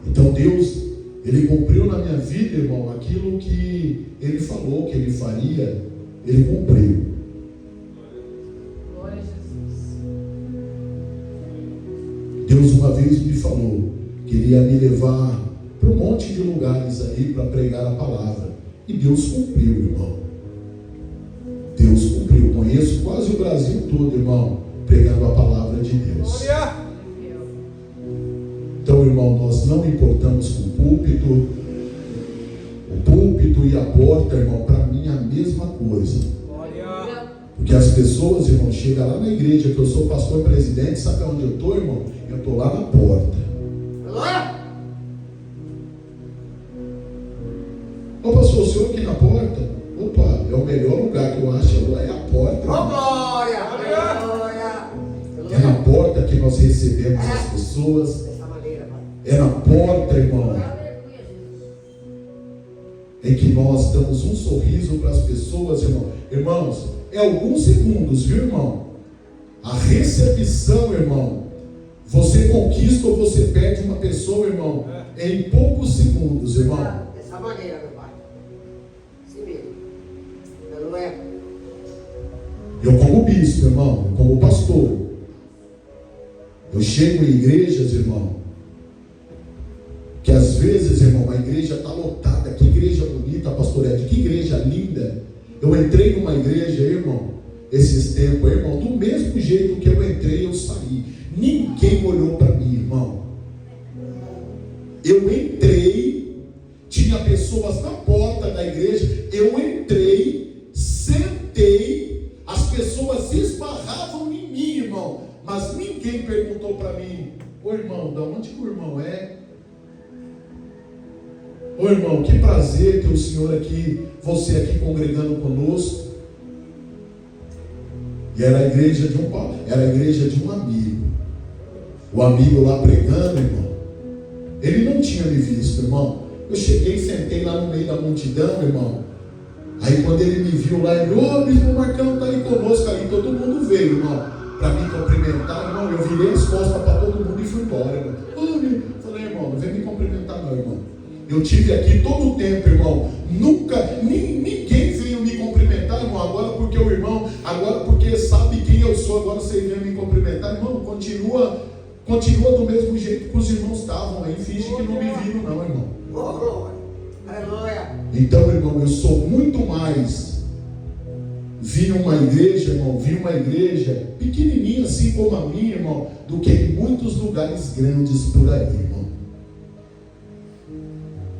Então Deus, Ele cumpriu na minha vida, irmão, aquilo que Ele falou que Ele faria, Ele cumpriu. Glória a Jesus. Deus uma vez me falou que Ele ia me levar para um monte de lugares aí para pregar a palavra. E Deus cumpriu, irmão. Deus cumpriu. Conheço quase o Brasil todo, irmão, pregando a palavra de Deus. Então, irmão, nós não importamos com o púlpito. O púlpito e a porta, irmão, para mim é a mesma coisa. Porque as pessoas, irmão, chegam lá na igreja, que eu sou pastor presidente, sabe onde eu estou, irmão? Eu estou lá na porta. Ô pastor, o senhor aqui na porta? Opa, é o melhor lugar que eu acho agora, é a porta. Glória! É na porta que nós recebemos as pessoas. É na porta, irmão, em que nós damos um sorriso para as pessoas, irmão. Irmãos, é alguns segundos, viu, irmão? A recepção, irmão. Você conquista ou você perde uma pessoa, irmão, em poucos segundos, irmão. Dessa maneira, meu pai. Sim mesmo. Aleluia. Eu como bispo, irmão, como pastor, eu chego em igrejas, irmão, que às vezes, irmão, a igreja está lotada. Que igreja bonita, pastor Ed, que igreja linda. Eu entrei numa igreja, irmão, esses tempos, irmão, do mesmo jeito que eu entrei, eu saí. Ninguém olhou para mim, irmão. Eu entrei, tinha pessoas na porta da igreja, eu entrei, sentei, as pessoas esbarravam em mim, irmão, mas ninguém perguntou para mim: ô irmão, da onde que o irmão é? Ô irmão, que prazer ter o senhor aqui, você aqui congregando conosco. E era a igreja de um amigo. O amigo lá pregando, irmão, ele não tinha me visto, irmão. Eu cheguei, sentei lá no meio da multidão, irmão. Aí quando ele me viu lá, ele: ô bispo Marcão, tá aí conosco. Aí todo mundo veio, irmão, para me cumprimentar, irmão. Eu virei as costas para todo mundo e fui embora, irmão. Falei: irmão, não vem me cumprimentar não, irmão. Eu tive aqui todo o tempo, irmão. Ninguém veio me cumprimentar, irmão. Agora porque o irmão, agora porque sabe quem eu sou, agora você veio me cumprimentar, irmão. Continua do mesmo jeito que os irmãos estavam aí. Finge que não me viram, não, irmão. Aleluia. Então, irmão, eu sou muito mais. Vi uma igreja, irmão, pequenininha assim como a minha, irmão, do que em muitos lugares grandes por aí, irmão.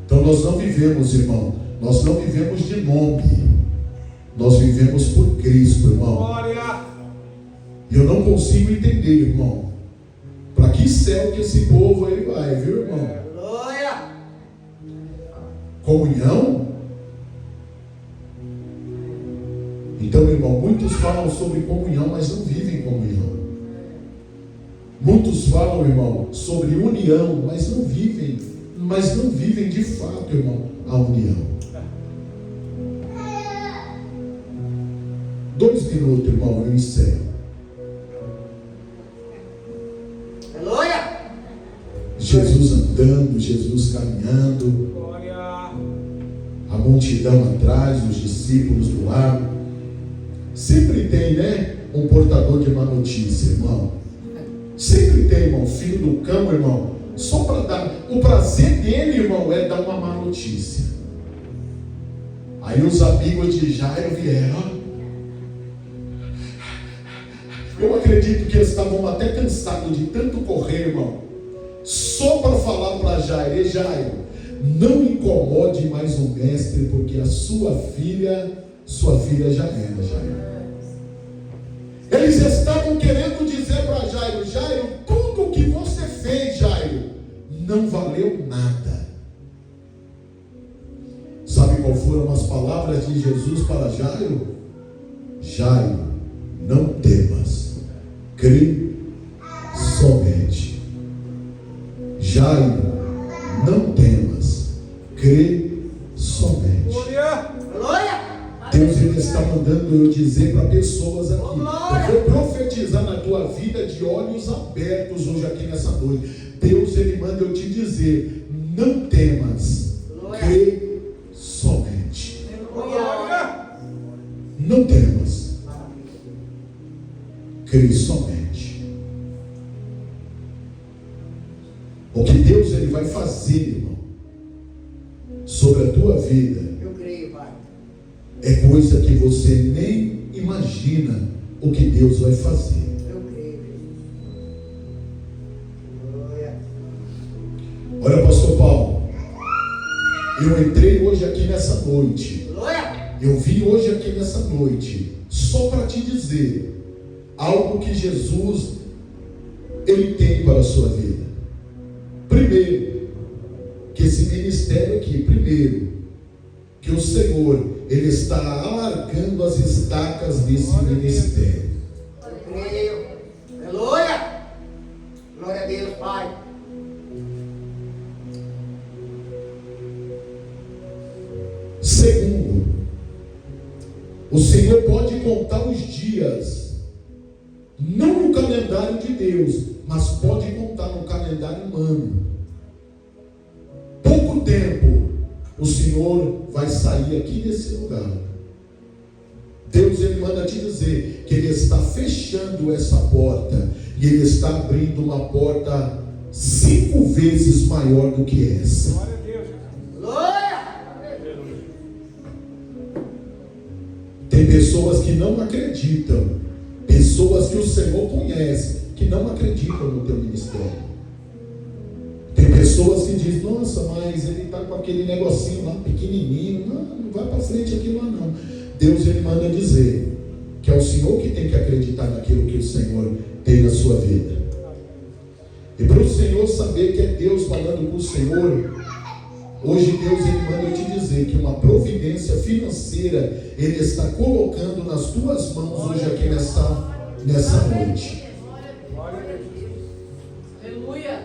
Então nós não vivemos, irmão, nós não vivemos de nome, nós vivemos por Cristo, irmão. Glória! E eu não consigo entender, irmão, para que céu que esse povo aí vai, viu, irmão? Glória! Comunhão? Então, irmão, muitos falam sobre comunhão, mas não vivem comunhão. Muitos falam, irmão, sobre união, mas não vivem de fato, irmão, a união. 2 minutos, irmão, eu encerro. Aleluia! Jesus andando, Jesus caminhando, a multidão atrás, os discípulos do lado. Sempre tem, né, um portador de má notícia, irmão. Sempre tem, irmão, filho do cão, irmão, só para dar, o prazer dele, irmão, é dar uma má notícia. Aí os amigos de Jairo vieram. Eu acredito que eles estavam até cansados de tanto correr, irmão, só para falar para Jairo: e Jairo, não incomode mais o mestre, porque a sua filha já era, Jairo. Eles estavam querendo dizer para Jairo: Jairo, tudo o que você fez, Jairo, não valeu nada. Sabe qual foram as palavras de Jesus para Jairo? Jairo, não temas, crê somente. Jairo, não temas, crê somente. Deus, Ele está mandando eu dizer para pessoas aqui: eu vou profetizar na tua vida de olhos abertos hoje aqui nessa noite. Deus, Ele manda eu te dizer: não temas, crê somente. Não temas, crê somente. O que Deus, Ele vai fazer, irmão, sobre a tua vida, Eu creio, Pai. é coisa que você nem imagina o que Deus vai fazer. Eu creio, Jesus. Olha, pastor Paulo, eu entrei hoje aqui nessa noite, eu vim hoje aqui nessa noite só para te dizer algo que Jesus, Ele tem para a sua vida. Primeiro, que esse ministério aqui, primeiro, que o Senhor, Ele está alargando as estacas desse ministério. Eu creio. Aleluia. Glória a Deus, Pai. Segundo, o Senhor pode contar os dias, não no calendário de Deus, mas pode contar no calendário humano. Pouco tempo o Senhor vai sair aqui desse lugar. Deus, Ele manda te dizer que Ele está fechando essa porta e Ele está abrindo uma porta 5 vezes maior do que essa. Glória a Deus. Glória. Tem pessoas que não acreditam, pessoas que o Senhor conhece, que não acreditam no teu ministério. Tem pessoas que dizem: nossa, mas ele está com aquele negocinho lá pequenininho, não vai para frente aquilo lá não. Deus, Ele manda dizer que é o Senhor que tem que acreditar naquilo que o Senhor tem na sua vida. E para o Senhor saber que é Deus falando com o Senhor, hoje Deus, Ele manda te dizer que uma providência financeira Ele está colocando nas tuas mãos hoje aqui nessa noite. Aleluia.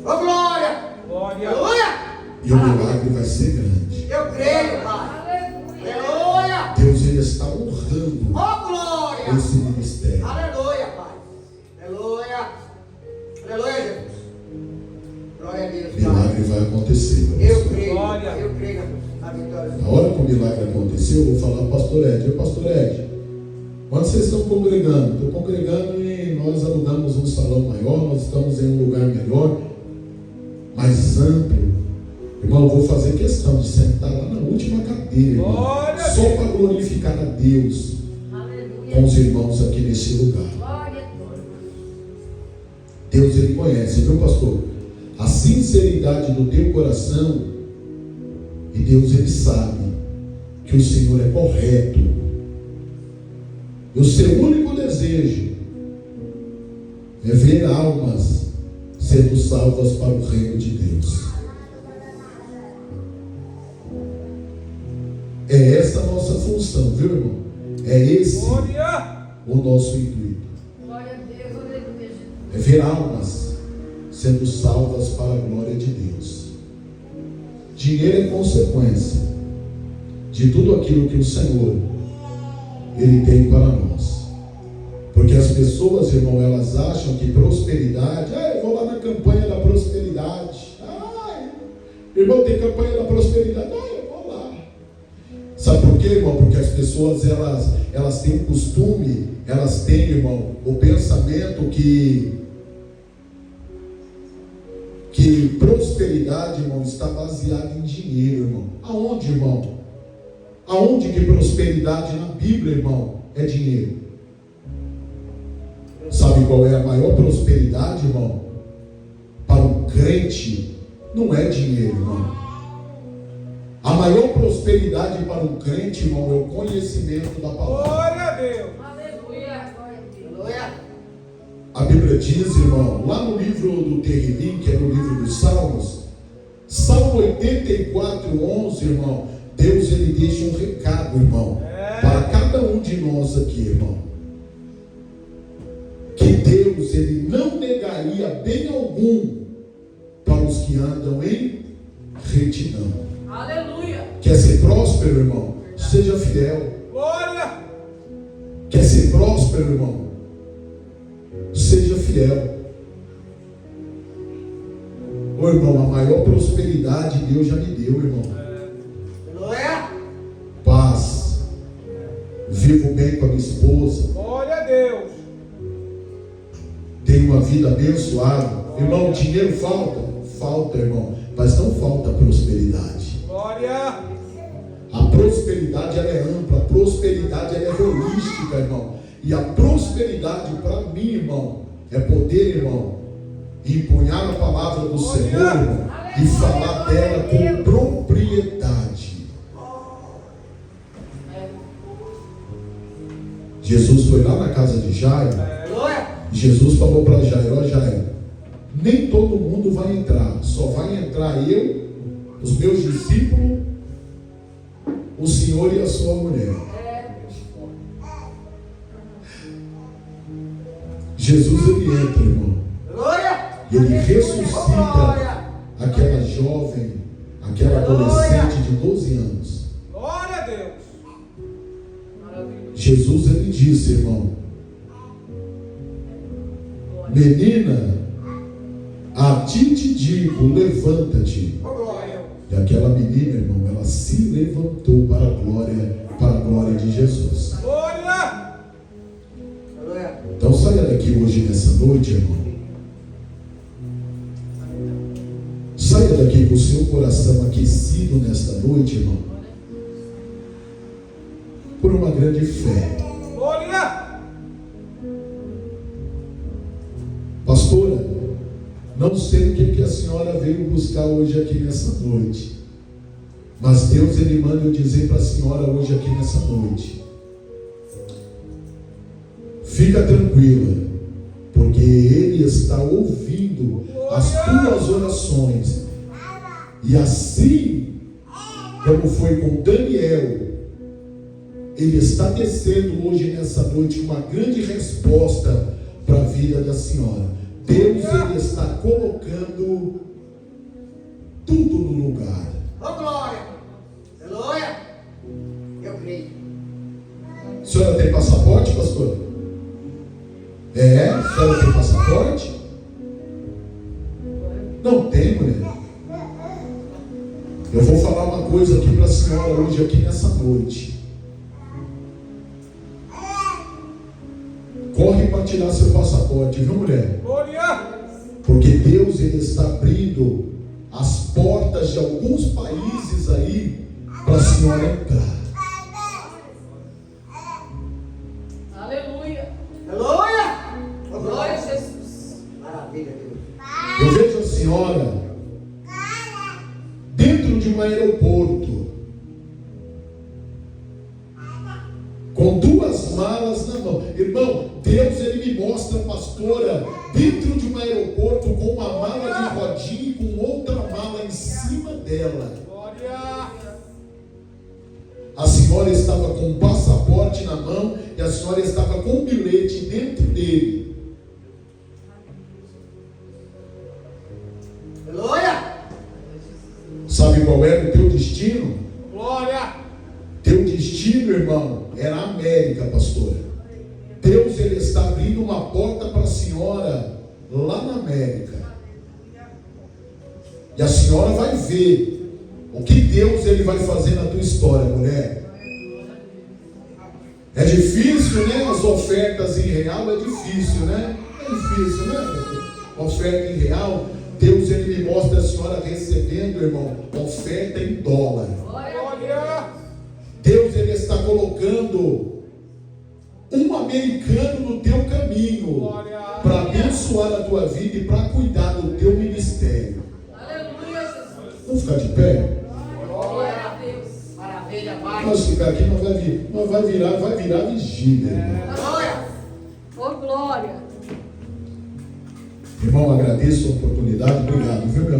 Ô, glória. Glória. Aleluia. E o milagre vai ser grande. Eu creio, Pai. Aleluia. Deus, Ele está honrando Ô, glória. esse ministério. Aleluia, Pai. Aleluia. Aleluia, Jesus. Glória a Deus, Pai. Milagre vai acontecer. meu Eu pastor. creio. Glória. Eu creio na vitória. Na hora que o milagre acontecer, eu vou falar para o pastor Ed: pastor Ed, onde vocês estão congregando? Estou congregando e nós alugamos um salão maior, nós estamos em um lugar melhor, mais amplo. Irmão, eu vou fazer questão de sentar lá na última cadeira, irmão, Glória a só Deus. para glorificar a Deus com os irmãos aqui nesse lugar. Deus, Ele conhece, viu, pastor? A sinceridade do teu coração, e Deus, Ele sabe que o Senhor é correto. E o seu único desejo é ver almas sendo salvas para o reino de Deus. É essa a nossa função, viu, irmão? É esse Glória. o nosso intuito. Glória a Deus. Aleluia. É ver almas sendo salvas para a glória de Deus. Dinheiro é consequência de tudo aquilo que o Senhor, Ele tem para nós. Porque as pessoas, irmão, elas acham que prosperidade, eu vou lá na campanha da prosperidade. Irmão, tem campanha da prosperidade, eu vou lá. Sabe por quê, irmão? Porque as pessoas, elas têm o costume, elas têm, irmão, o pensamento que prosperidade, irmão, está baseada em dinheiro, irmão. Aonde, irmão? Aonde que prosperidade na Bíblia, irmão, é dinheiro? Sabe qual é a maior prosperidade, irmão? Para um crente, não é dinheiro, irmão. A maior prosperidade para um crente, irmão, é o conhecimento da palavra. Glória a Deus. Aleluia. Aleluia. A Bíblia diz, irmão, lá no livro do Terrilim, que é no livro dos Salmos, Salmo 84:11, irmão, Deus ele deixa um recado, irmão, para cada um de nós aqui, irmão, que Deus ele não negaria bem algum para os que andam em retidão. Aleluia. Quer ser próspero, irmão? Seja fiel. Glória. Quer ser próspero, irmão? Seja fiel. Ô irmão, a maior prosperidade Deus já me deu, irmão. Aleluia. Paz. Vivo bem com a minha esposa. Glória a Deus. Tenho uma vida abençoada. Irmão, dinheiro falta? Falta, irmão. Mas não falta prosperidade. Glória. A prosperidade ela é ampla. A prosperidade ela é holística, irmão. E a prosperidade para mim, irmão, é poder, irmão, empunhar a palavra do Senhor, irmão, e falar dela com propriedade. Jesus foi lá na casa de Jairo. Jesus falou para Jairo: ó Jairo, nem todo mundo vai entrar, só vai entrar eu, os meus discípulos, o Senhor e a sua mulher. Jesus ele entra, irmão, e ele ressuscita aquela jovem, aquela adolescente de 12 anos. Glória a Deus. Jesus ele disse, irmão: menina, a ti te digo, levanta-te. E aquela menina, irmão, ela se levantou para a glória de Jesus. Glória. Então saia daqui hoje nessa noite, irmão. Saia daqui com o seu coração aquecido nesta noite, irmão, por uma grande fé. Glória. Pastora, não sei o que a senhora veio buscar hoje aqui nessa noite, mas Deus ele manda eu dizer para a senhora hoje aqui nessa noite: fica tranquila, porque Ele está ouvindo as tuas orações. E assim como foi com Daniel, Ele está descendo hoje nessa noite uma grande resposta para a vida da senhora. Deus ele está colocando tudo no lugar. Glória. Aleluia. Eu creio. A senhora tem passaporte, pastor? A senhora tem passaporte? Não tem, mulher. Eu vou falar uma coisa aqui para a senhora hoje, aqui nessa noite. Corre para tirar seu passaporte, viu, mulher? Glória. Porque Deus ele está abrindo as portas de alguns países aí para a senhora entrar. Aleluia. Aleluia. Glória a Jesus. Maravilha, Deus. Eu vejo a senhora dentro de um aeroporto com duas malas na mão. Irmão, Deus ele me mostra a pastora dentro de um aeroporto com uma mala de rodinha e com outra mala em cima dela. Glória. A senhora estava com um passaporte na mão e a senhora estava com um bilhete dentro dele. Aleluia. Sabe qual era o teu destino? Glória. Teu destino, irmão, era a América, pastora. Deus ele está abrindo uma porta para a senhora lá na América. E a senhora vai ver o que Deus ele vai fazer na tua história, mulher. É difícil, né? As ofertas em real é difícil, né? É difícil, né? Oferta em real. Deus ele me mostra a senhora recebendo, irmão, oferta em dólar. Glória. Deus ele está colocando um americano no teu caminho para abençoar a tua vida e para cuidar do teu ministério. Aleluia, Jesus. Vamos ficar de pé? Glória a nós ficar aqui, nós vai virar vigília, irmão. Glória. Ô, glória. Irmão, agradeço a oportunidade. Obrigado, viu, meu